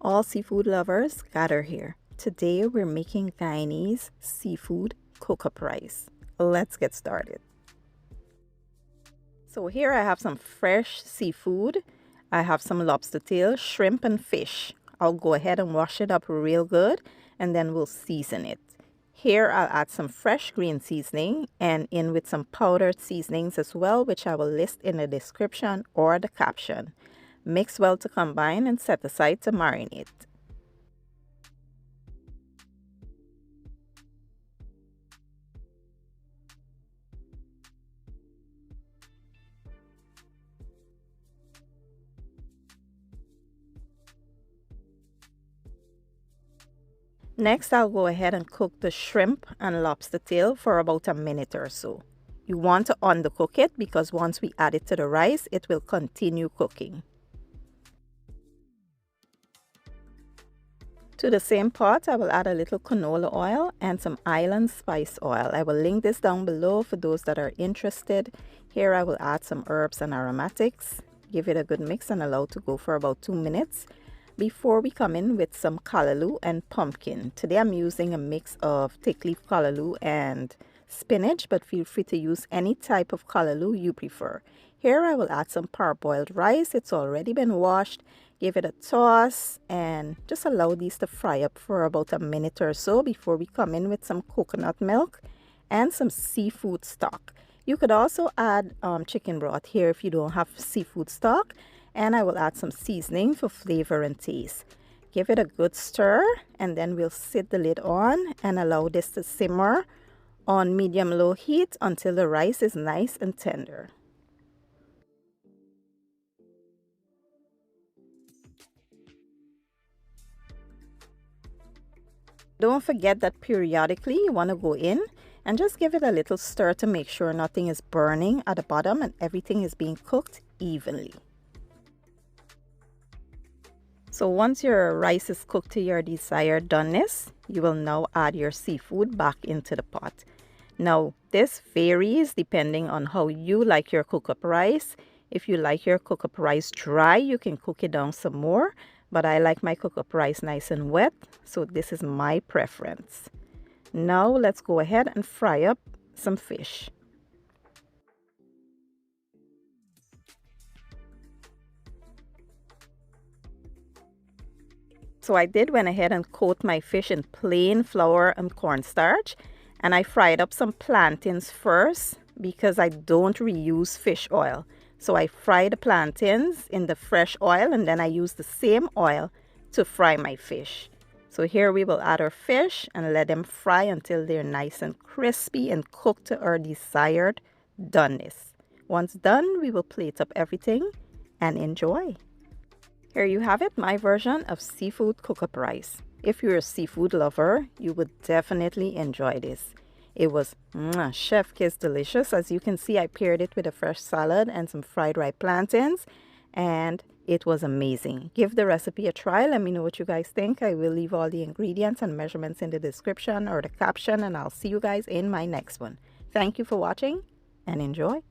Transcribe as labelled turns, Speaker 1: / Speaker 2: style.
Speaker 1: All seafood lovers, gather here. Today we're making Guyanese seafood Cookup rice. Let's get started. So here I have some fresh seafood. I have some lobster tail, shrimp and fish. I'll go ahead and wash it up real good and then we'll season it. Here I'll add some fresh green seasoning and in with some powdered seasonings as well, which I will list in the description or the caption. Mix well to combine and set aside to marinate. Next, I'll go ahead and cook the shrimp and lobster tail for about a minute or so. You want to undercook it because once we add it to the rice, it will continue cooking. To the same pot, I will add a little canola oil and some island spice oil. I will link this down below for those that are interested. Here I will add some herbs and aromatics. Give it a good mix and allow to go for about 2 minutes before we come in with some callaloo and pumpkin. Today I'm using a mix of thick leaf callaloo and spinach, but feel free to use any type of callaloo you prefer. Here I will add some parboiled rice. It's already been washed. Give it a toss and just allow these to fry up for about a minute or so before we come in with some coconut milk and some seafood stock. You could also add chicken broth here if you don't have seafood stock. And I will add some seasoning for flavor and taste. Give it a good stir and then we'll sit the lid on and allow this to simmer on medium-low heat until the rice is nice and tender. Don't forget that periodically you want to go in and just give it a little stir to make sure nothing is burning at the bottom and everything is being cooked evenly. So once your rice is cooked to your desired doneness, you will now add your seafood back into the pot. Now, this varies depending on how you like your Cookup rice. If you like your Cookup rice dry, you can cook it down some more. But I like my Cookup rice nice and wet, so this is my preference. Now, let's go ahead and fry up some fish. So I went ahead and coat my fish in plain flour and cornstarch, and I fried up some plantains first because I don't reuse fish oil. So I fry the plantains in the fresh oil and then I use the same oil to fry my fish. So here we will add our fish and let them fry until they're nice and crispy and cooked to our desired doneness. Once done, we will plate up everything and enjoy. Here you have it, my version of seafood Cookup rice. If you're a seafood lover, you would definitely enjoy this. It was chef kiss delicious. As you can see, I paired it with a fresh salad and some fried ripe plantains, and it was amazing. Give the recipe a try. Let me know what you guys think. I will leave all the ingredients and measurements in the description or the caption, and I'll see you guys in my next one. Thank you for watching and enjoy.